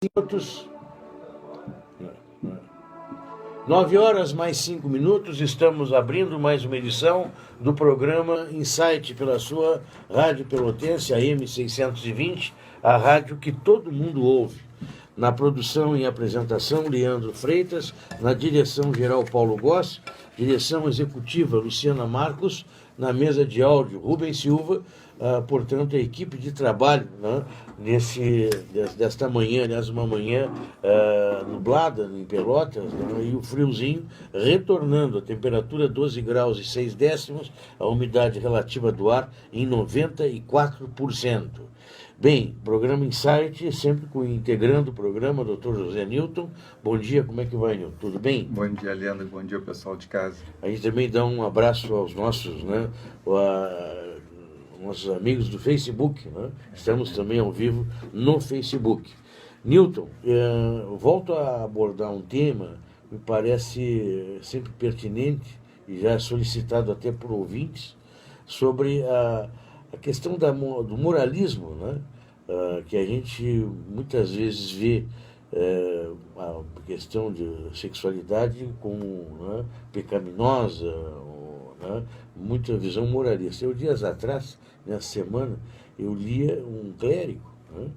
Minutos. 9h mais 5 minutos, estamos abrindo mais uma edição do programa Insight pela sua Rádio Pelotense, a M620, a rádio que todo mundo ouve. Na produção e apresentação, Leandro Freitas, na direção geral, Paulo Goss, direção executiva, Luciana Marcos, na mesa de áudio, Rubens Silva, portanto, a equipe de trabalho, né, desta manhã, aliás, uma manhã nublada em Pelotas, né, e o friozinho retornando, a temperatura 12 graus e 6 décimos, a umidade relativa do ar em 94%. Bem, programa Insight, sempre integrando o programa, Dr. José Newton. Bom dia, como é que vai, Newton? Tudo bem? Bom dia, Leandro. Bom dia, pessoal de casa. A gente também dá um abraço aos nossos, né, nossos amigos do Facebook, né? Estamos também ao vivo no Facebook. Newton, volto a abordar um tema que me parece sempre pertinente e já solicitado até por ouvintes, sobre a questão do moralismo, né? Que a gente muitas vezes vê a questão de sexualidade como, né, pecaminosa, né, muita visão moralista. Dias atrás, nessa semana, eu lia um clérigo, né,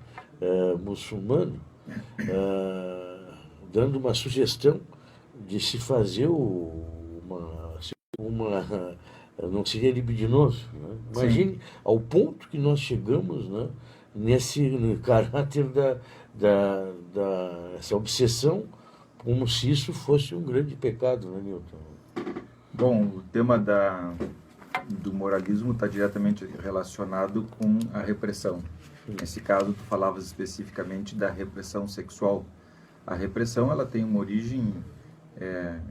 muçulmano, dando uma sugestão de se fazer não seria libidinoso, né? Imagine ao ponto que nós chegamos, né, no caráter essa obsessão, como se isso fosse um grande pecado, né, Newton? Bom, o tema do moralismo está diretamente relacionado com a repressão. Nesse caso, tu falavas especificamente da repressão sexual. A repressão, ela tem uma origem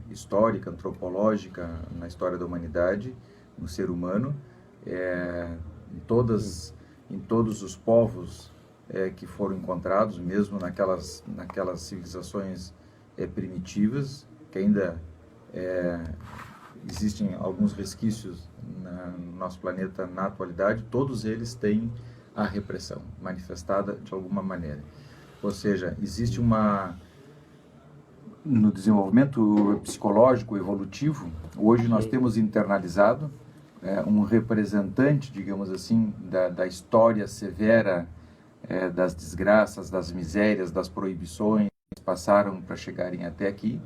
histórica, antropológica, na história da humanidade, no ser humano, em todos os povos que foram encontrados, mesmo naquelas civilizações primitivas, que ainda existem alguns resquícios no nosso planeta na atualidade, todos eles têm a repressão manifestada de alguma maneira. Ou seja, existe no desenvolvimento psicológico, evolutivo, hoje nós temos internalizado um representante, digamos assim, da história severa, das desgraças, das misérias, das proibições que passaram para chegarem até aqui,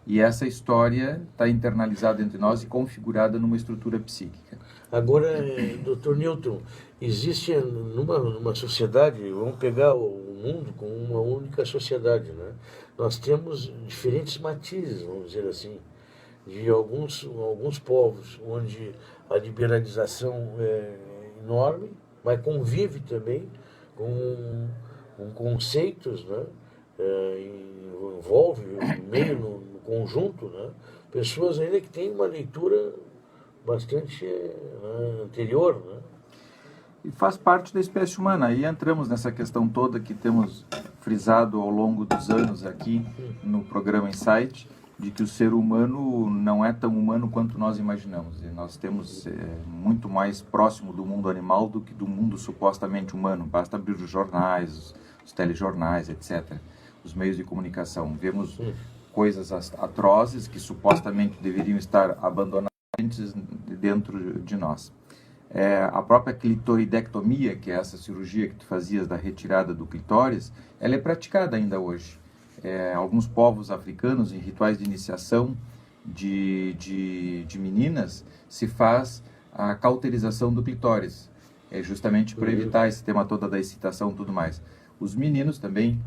e essa história está internalizada entre nós e configurada numa estrutura psíquica. Agora, Dr. Newton, existe numa sociedade, vamos pegar o mundo como uma única sociedade, né? Nós temos diferentes matizes, vamos dizer assim, de alguns povos, onde a liberalização é enorme, mas convive também com conceitos, né? Envolve meio no conjunto, né, pessoas ainda que têm uma leitura bastante anterior, né? E faz parte da espécie humana. Aí entramos nessa questão toda que temos frisado ao longo dos anos aqui no programa Insight, de que o ser humano não é tão humano quanto nós imaginamos. E nós temos muito mais próximo do mundo animal do que do mundo supostamente humano. Basta abrir os jornais, os telejornais, etc., os meios de comunicação. Vemos coisas atrozes que supostamente deveriam estar abandonadas dentro de nós. A própria clitoridectomia, que é essa cirurgia que tu fazias da retirada do clitóris, ela é praticada ainda hoje. Alguns povos africanos, em rituais de iniciação de meninas, se faz a cauterização do clitóris, justamente para evitar esse tema todo da excitação e tudo mais. Os meninos também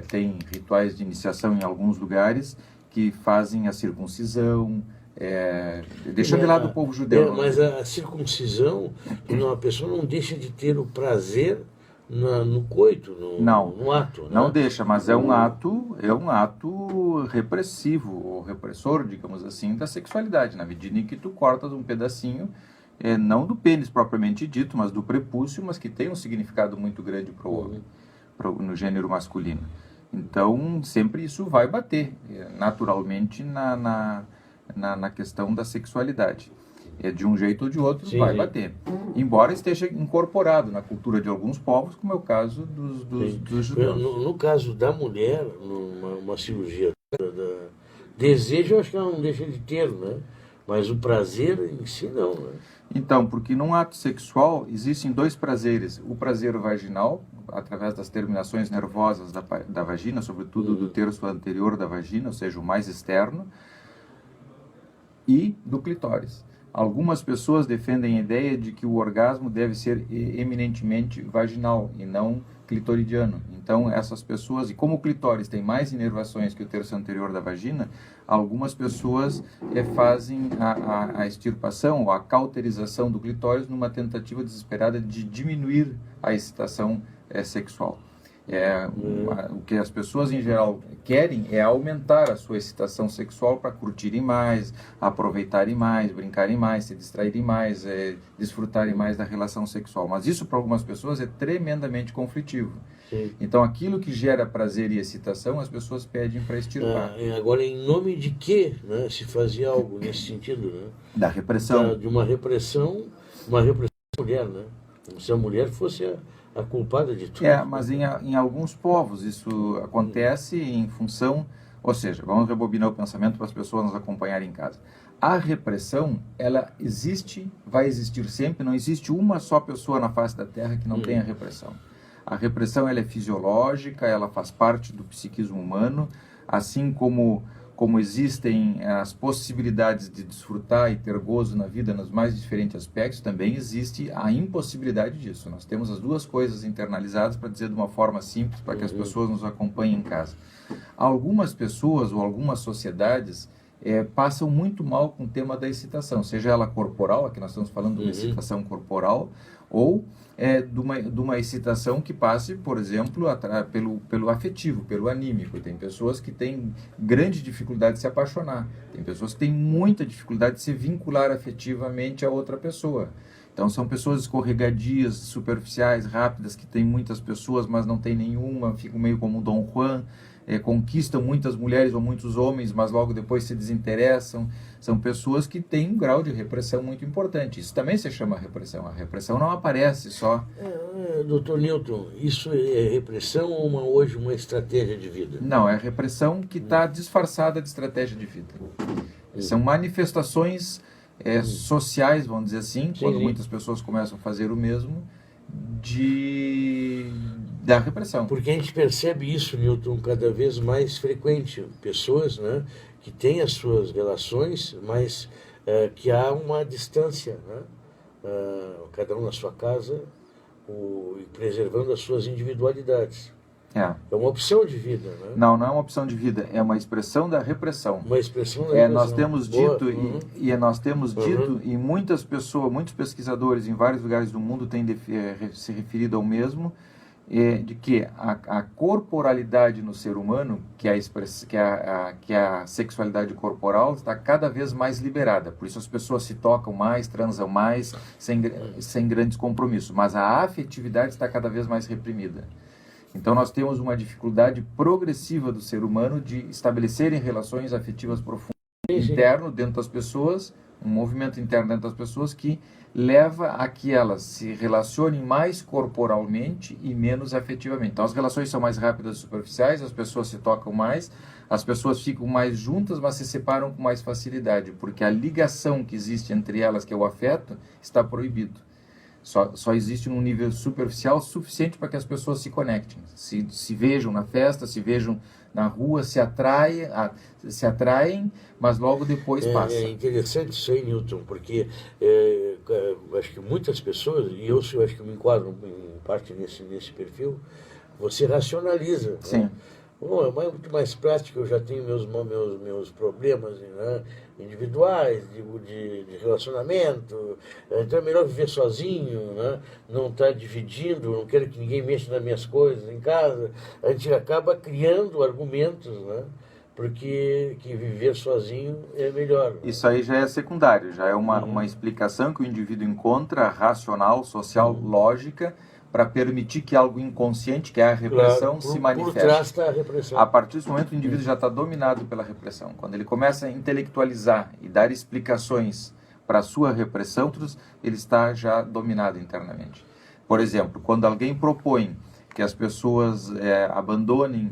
têm rituais de iniciação em alguns lugares que fazem a circuncisão, deixa de lado o povo judeu. Mas a circuncisão, a pessoa não deixa de ter o prazer no coito, no ato. Né? Não deixa, mas é um ato repressivo, ou repressor, digamos assim, da sexualidade, na medida em que tu cortas um pedacinho, não do pênis propriamente dito, mas do prepúcio, mas que tem um significado muito grande para o homem, no gênero masculino. Então, sempre isso vai bater, naturalmente, na questão da sexualidade. De um jeito ou de outro, Sim, vai sim. bater. Embora esteja incorporado na cultura de alguns povos, como é o caso dos judeus. No caso da mulher, numa cirurgia desejo, eu acho que ela não deixa de ter, né? Mas o prazer em si não, né? Então, porque num ato sexual existem dois prazeres. O prazer vaginal, através das terminações nervosas da vagina, sobretudo do terço anterior da vagina, ou seja, o mais externo, e do clitóris. Algumas pessoas defendem a ideia de que o orgasmo deve ser eminentemente vaginal e não clitoridiano. Então, essas pessoas, e como o clitóris tem mais inervações que o terço anterior da vagina, algumas pessoas fazem a extirpação ou a cauterização do clitóris numa tentativa desesperada de diminuir a excitação sexual. O que as pessoas em geral querem é aumentar a sua excitação sexual para curtirem mais, aproveitarem mais, brincarem mais, se distraírem mais, desfrutarem mais da relação sexual. Mas isso para algumas pessoas é tremendamente conflitivo. Sim. Então aquilo que gera prazer e excitação as pessoas pedem para extirpar. Agora, em nome de que, né, se fazia algo nesse sentido, né? Da repressão. De uma repressão da mulher, né? Como se a mulher fosse a culpada de tudo. Mas em alguns povos isso acontece em função, ou seja, vamos rebobinar o pensamento para as pessoas nos acompanharem em casa. A repressão, ela existe, vai existir sempre, não existe uma só pessoa na face da Terra que não tenha repressão. A repressão ela é fisiológica, ela faz parte do psiquismo humano, assim como existem as possibilidades de desfrutar e ter gozo na vida nos mais diferentes aspectos, também existe a impossibilidade disso. Nós temos as duas coisas internalizadas, para dizer de uma forma simples, para que as pessoas nos acompanhem em casa. Algumas pessoas ou algumas sociedades passam muito mal com o tema da excitação, seja ela corporal, aqui nós estamos falando de uma excitação corporal, ou de uma excitação que passe, por exemplo, pelo afetivo, pelo anímico. Tem pessoas que têm grande dificuldade de se apaixonar, tem pessoas que têm muita dificuldade de se vincular afetivamente a outra pessoa. Então são pessoas escorregadias, superficiais, rápidas, que têm muitas pessoas, mas não tem nenhuma, ficam meio como um Dom Juan, conquistam muitas mulheres ou muitos homens, mas logo depois se desinteressam. São pessoas que têm um grau de repressão muito importante. Isso também se chama repressão. A repressão não aparece só... Dr. Newton, isso é repressão ou hoje uma estratégia de vida? Não, é repressão que está disfarçada de estratégia de vida. São manifestações sociais, vamos dizer assim, quando muitas pessoas começam a fazer o mesmo, da repressão. Porque a gente percebe isso, Newton, cada vez mais frequente. Pessoas, né, que têm as suas relações, mas que há uma distância, né? Cada um na sua casa, e preservando as suas individualidades. É uma opção de vida, né? Não é uma opção de vida, é uma expressão da repressão. Uma expressão da repressão. Nós temos dito, nós temos dito, e muitos pesquisadores em vários lugares do mundo têm se referido ao mesmo, de que a corporalidade no ser humano, que a sexualidade corporal, está cada vez mais liberada. Por isso as pessoas se tocam mais, transam mais, sem grandes compromissos. Mas a afetividade está cada vez mais reprimida. Então nós temos uma dificuldade progressiva do ser humano de estabelecerem relações afetivas profundas interno dentro das pessoas, um movimento interno dentro das pessoas que leva a que elas se relacionem mais corporalmente e menos afetivamente. Então as relações são mais rápidas e superficiais, as pessoas se tocam mais, as pessoas ficam mais juntas, mas se separam com mais facilidade, porque a ligação que existe entre elas, que é o afeto, está proibido. Só existe num nível superficial suficiente para que as pessoas se conectem, se vejam na festa, se vejam na rua, se atraem, mas logo depois passa. É interessante isso aí, Newton, porque acho que muitas pessoas, e eu acho que eu me enquadro em parte nesse perfil, você racionaliza. Sim. Né? Bom, é muito mais prático, eu já tenho meus problemas, né, individuais, de relacionamento, então é melhor viver sozinho, né, não estar dividindo, não quero que ninguém mexa nas minhas coisas em casa. A gente acaba criando argumentos, né, porque que viver sozinho é melhor. Isso aí já é secundário, já é uma explicação que o indivíduo encontra, racional, social, lógica, para permitir que algo inconsciente, que é a repressão, se manifeste. Por trás está a repressão. A partir desse momento, o indivíduo já está dominado pela repressão. Quando ele começa a intelectualizar e dar explicações para a sua repressão, ele está já dominado internamente. Por exemplo, quando alguém propõe que as pessoas abandonem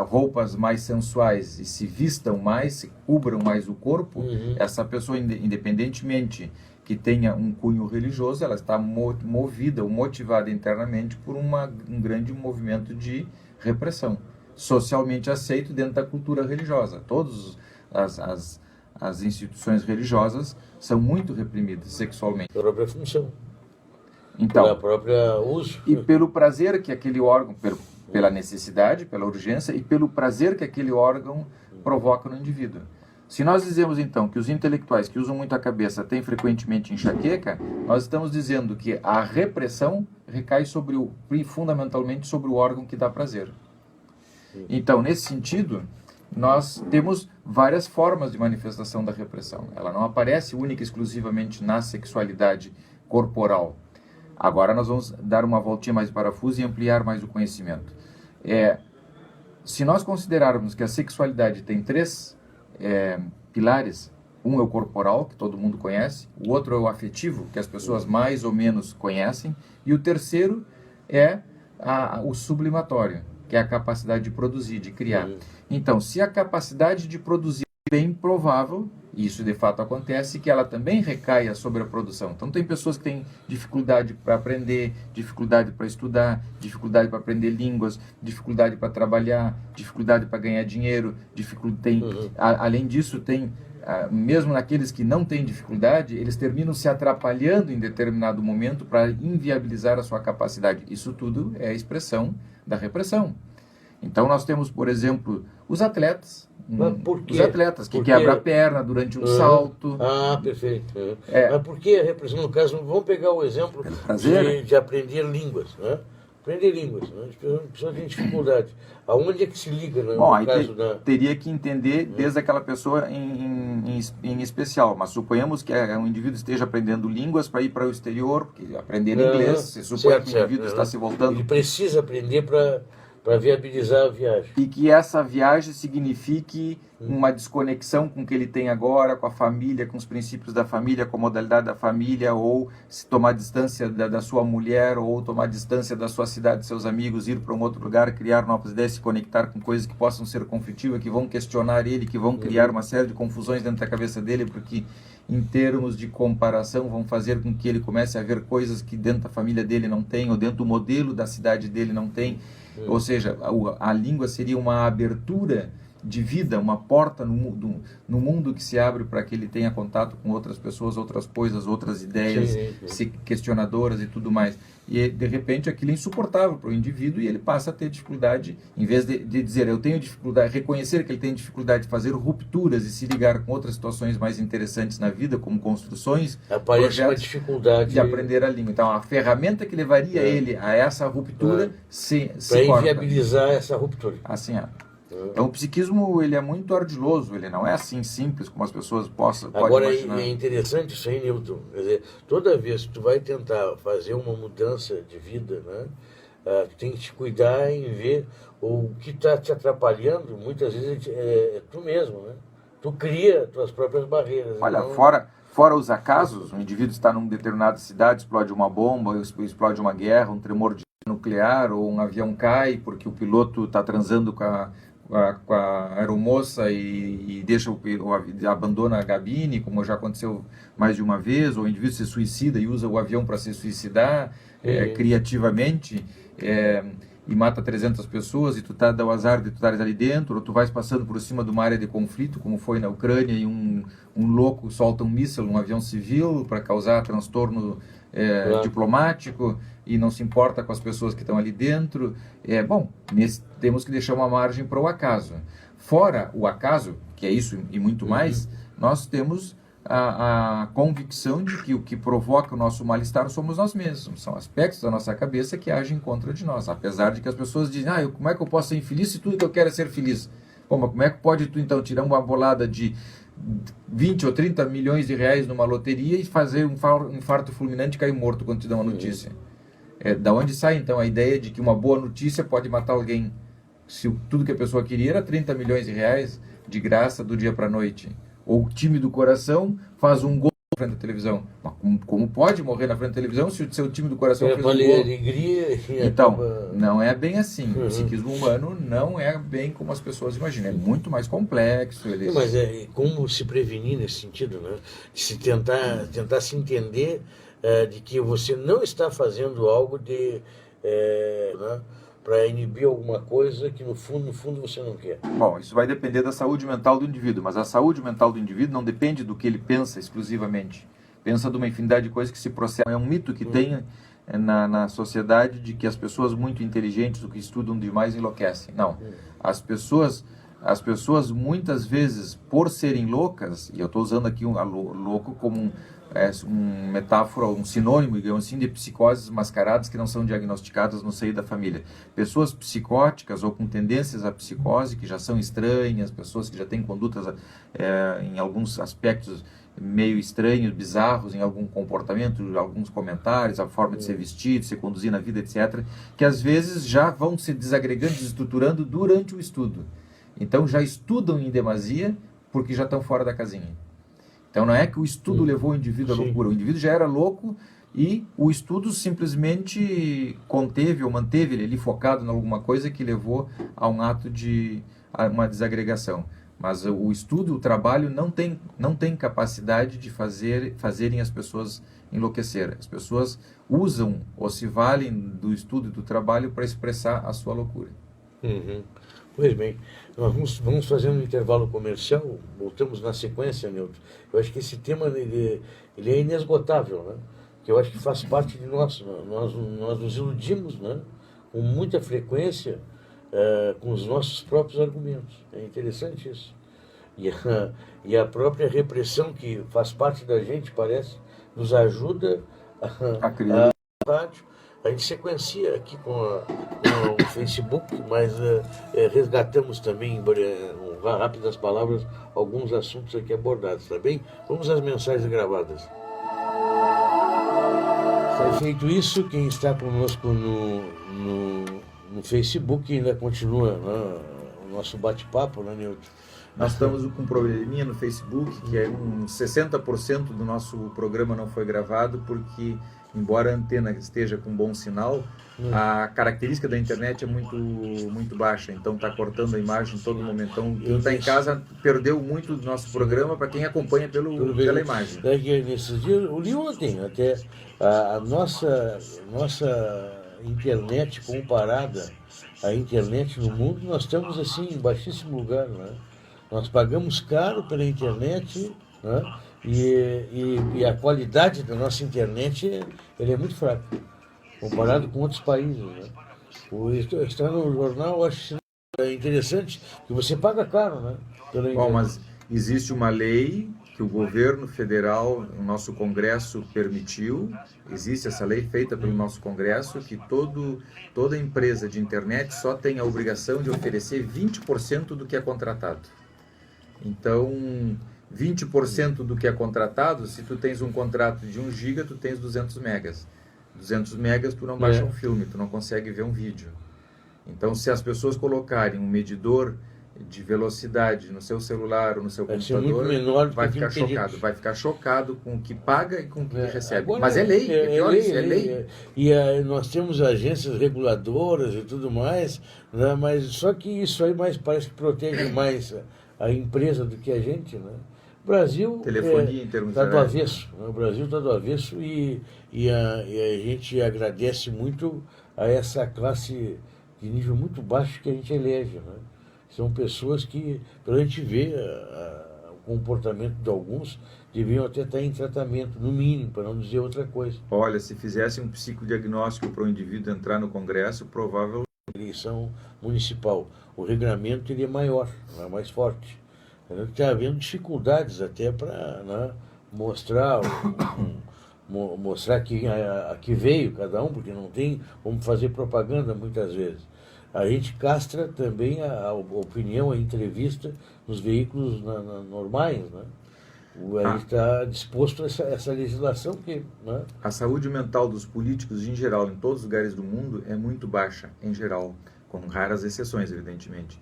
roupas mais sensuais e se vistam mais, se cubram mais o corpo, essa pessoa, independentemente que tenha um cunho religioso, ela está movida ou motivada internamente por um grande movimento de repressão, socialmente aceito dentro da cultura religiosa. Todas as instituições religiosas são muito reprimidas sexualmente. Pela própria função. Então, pela própria uso. E pelo prazer que aquele órgão, pela necessidade, pela urgência e pelo prazer que aquele órgão provoca no indivíduo. Se nós dizemos então que os intelectuais que usam muito a cabeça têm frequentemente enxaqueca, nós estamos dizendo que a repressão recai fundamentalmente sobre o órgão que dá prazer. Então, nesse sentido, nós temos várias formas de manifestação da repressão. Ela não aparece única e exclusivamente na sexualidade corporal. Agora nós vamos dar uma voltinha mais de parafuso e ampliar mais o conhecimento. Se nós considerarmos que a sexualidade tem três pilares, um é o corporal, que todo mundo conhece, o outro é o afetivo, que as pessoas mais ou menos conhecem, e o terceiro é o sublimatório, que é a capacidade de produzir, de criar. Então, se a capacidade de produzir é bem provável, e isso de fato acontece, que ela também recaia sobre a produção. Então tem pessoas que têm dificuldade para aprender, dificuldade para estudar, dificuldade para aprender línguas, dificuldade para trabalhar, dificuldade para ganhar dinheiro, além disso tem, mesmo naqueles que não têm dificuldade, eles terminam se atrapalhando em determinado momento para inviabilizar a sua capacidade. Isso tudo é a expressão da repressão. Então nós temos, por exemplo, os atletas. Os atletas que quebram a perna durante um salto. Perfeito. Mas por que a repressão? No caso, vamos pegar o exemplo de aprender línguas. Né? Aprender línguas. Né? As pessoas têm dificuldade. Aonde é que se liga? Né? Bom, aí teria que entender desde aquela pessoa em especial. Mas suponhamos que um indivíduo esteja aprendendo línguas para ir para o exterior, aprender inglês. Se supõe que o indivíduo está se voltando. Ele precisa aprender para viabilizar a viagem. E que essa viagem signifique uma desconexão com o que ele tem agora, com a família, com os princípios da família, com a modalidade da família, ou se tomar distância da sua mulher, ou tomar distância da sua cidade, de seus amigos, ir para um outro lugar, criar novas ideias, se conectar com coisas que possam ser conflitivas, que vão questionar ele, que vão criar uma série de confusões dentro da cabeça dele, porque em termos de comparação vão fazer com que ele comece a ver coisas que dentro da família dele não tem, ou dentro do modelo da cidade dele não tem. Ou seja, a língua seria uma abertura de vida, uma porta no mundo que se abre para que ele tenha contato com outras pessoas, outras coisas, outras ideias, questionadoras e tudo mais. E, de repente, aquilo é insuportável para o indivíduo e ele passa a ter dificuldade, em vez de dizer, eu tenho dificuldade, reconhecer que ele tem dificuldade de fazer rupturas e se ligar com outras situações mais interessantes na vida, como construções, aparece uma dificuldade de aprender a língua. Então, a ferramenta que levaria ele a essa ruptura se para corta. inviabilizar essa ruptura. Assim é. Então, o psiquismo ele é muito ardiloso, ele não é assim simples como as pessoas podem imaginar. Agora, é interessante isso aí, Newton. Quer dizer, toda vez que tu vai tentar fazer uma mudança de vida, né, tu tem que te cuidar em ver o que está te atrapalhando, muitas vezes é tu mesmo, né? Tu cria tuas próprias barreiras. Olha, então... fora os acasos, um indivíduo está numa determinada cidade, explode uma bomba, explode uma guerra, um tremor de nuclear, ou um avião cai porque o piloto está transando com a aeromoça e abandona a cabine, como já aconteceu mais de uma vez, ou o indivíduo se suicida e usa o avião para se suicidar criativamente e mata 300 pessoas e tu dá o azar de tu estares ali dentro, ou tu vais passando por cima de uma área de conflito, como foi na Ucrânia, e um louco solta um míssil num avião civil para causar transtorno diplomático e não se importa com as pessoas que estão ali dentro. Temos que deixar uma margem para o acaso. Fora o acaso, que é isso e muito mais, nós temos a convicção de que o que provoca o nosso mal-estar somos nós mesmos. São aspectos da nossa cabeça que agem contra de nós. Apesar de que as pessoas dizem, como é que eu posso ser infeliz se tudo que eu quero é ser feliz? Bom, mas como é que pode tu então tirar uma bolada de 20 ou 30 milhões de reais numa loteria e fazer um infarto fulminante e cair morto quando te dão uma notícia? Da onde sai então a ideia de que uma boa notícia pode matar alguém? Se tudo que a pessoa queria era 30 milhões de reais de graça do dia para a noite. Ou o time do coração faz um gol frente da televisão. Mas como pode morrer na frente da televisão se o seu time do coração fez um gol? Alegria. Então, não é bem assim. O psiquismo humano não é bem como as pessoas imaginam. É muito mais complexo. Mas como se prevenir nesse sentido, né? De se tentar se entender de que você não está fazendo algo né? Para inibir alguma coisa que no fundo você não quer. Bom, isso vai depender da saúde mental do indivíduo, mas a saúde mental do indivíduo não depende do que ele pensa exclusivamente. Pensa de uma infinidade de coisas que se processam. É um mito que tem na sociedade de que as pessoas muito inteligentes, ou que estudam demais, enlouquecem. Não. As pessoas muitas vezes, por serem loucas, e eu estou usando aqui louco como um metáfora, um sinônimo, digamos assim, de psicoses mascaradas que não são diagnosticadas no seio da família. Pessoas psicóticas ou com tendências à psicose, que já são estranhas, pessoas que já têm condutas em alguns aspectos meio estranhos, bizarros, em algum comportamento, alguns comentários, a forma de ser vestido, se conduzir na vida, etc., que às vezes já vão se desagregando, desestruturando durante o estudo. Então já estudam em demasia porque já estão fora da casinha. Então não é que o estudo levou o indivíduo à loucura, o indivíduo já era louco e o estudo simplesmente conteve ou manteve ele ali focado em alguma coisa que levou a um ato a uma desagregação. Mas o estudo, o trabalho não tem capacidade de fazerem as pessoas enlouquecer. As pessoas usam ou se valem do estudo e do trabalho para expressar a sua loucura. Pois bem, nós vamos fazer um intervalo comercial, voltamos na sequência, Nilton. Eu acho que esse tema ele é inesgotável, né? Que eu acho que faz parte de nós. Nós nos iludimos, né? Com muita frequência com os nossos próprios argumentos. É interessante isso. E a própria repressão que faz parte da gente, parece, nos ajuda a criar rádio. A gente sequencia aqui com o Facebook, mas resgatamos também, em rápidas palavras, alguns assuntos aqui abordados, tá bem? Vamos às mensagens gravadas. Feito isso, quem está conosco no Facebook ainda continua, né, o nosso bate-papo, né, Nilton? Nós estamos com um probleminha no Facebook, que é 60% do nosso programa não foi gravado, porque, embora a antena esteja com bom sinal, a característica da internet é muito baixa, então está cortando a imagem em todo momento. Então, quem está em casa perdeu muito do nosso programa para quem acompanha pela imagem. Nesses dias, eu li ontem até a nossa internet comparada à internet no mundo, nós estamos assim em baixíssimo lugar, né? Nós pagamos caro pela internet, né? E a qualidade da nossa internet ele é muito fraca, comparado com outros países, né? Está no jornal, eu acho interessante que você paga caro, né? Pela internet. Bom, mas existe uma lei que o governo federal, o nosso Congresso permitiu, existe essa lei feita pelo nosso Congresso, que toda empresa de internet só tem a obrigação de oferecer 20% do que é contratado. Então, 20% do que é contratado, se tu tens um contrato de 1 giga, tu tens 200 megas. 200 megas tu não baixa um filme, tu não consegue ver um vídeo. Então, se as pessoas colocarem um medidor de velocidade no seu celular ou no seu computador, vai ficar chocado com o que paga e com o que recebe. Agora, mas é lei, é lei. E nós temos agências reguladoras e tudo mais, né? Mas só que isso aí parece que protege mais a empresa do que a gente, né? O Brasil está do avesso, né? O Brasil está do avesso e a gente agradece muito a essa classe de nível muito baixo que a gente elege, né? São pessoas que, pela gente ver o comportamento de alguns, deviam até estar em tratamento, no mínimo, para não dizer outra coisa. Olha, se fizesse um psicodiagnóstico para o indivíduo entrar no Congresso, provável eleição municipal, o regramento seria maior, mais forte. Está havendo dificuldades até para, né, mostrar que veio cada um, porque não tem como fazer propaganda muitas vezes. A gente castra também a opinião, a entrevista nos veículos normais, né? A gente está disposto a essa legislação que... Né? A saúde mental dos políticos, em geral, em todos os lugares do mundo, é muito baixa, em geral, com raras exceções, evidentemente.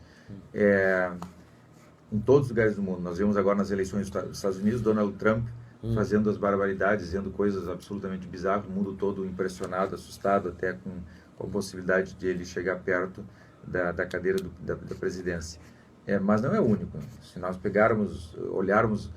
Em todos os lugares do mundo. Nós vemos agora nas eleições dos Estados Unidos, Donald Trump fazendo as barbaridades, dizendo coisas absolutamente bizarras, o mundo todo impressionado, assustado até com a possibilidade de ele chegar perto da cadeira da presidência. Mas não é o único. Se nós olharmos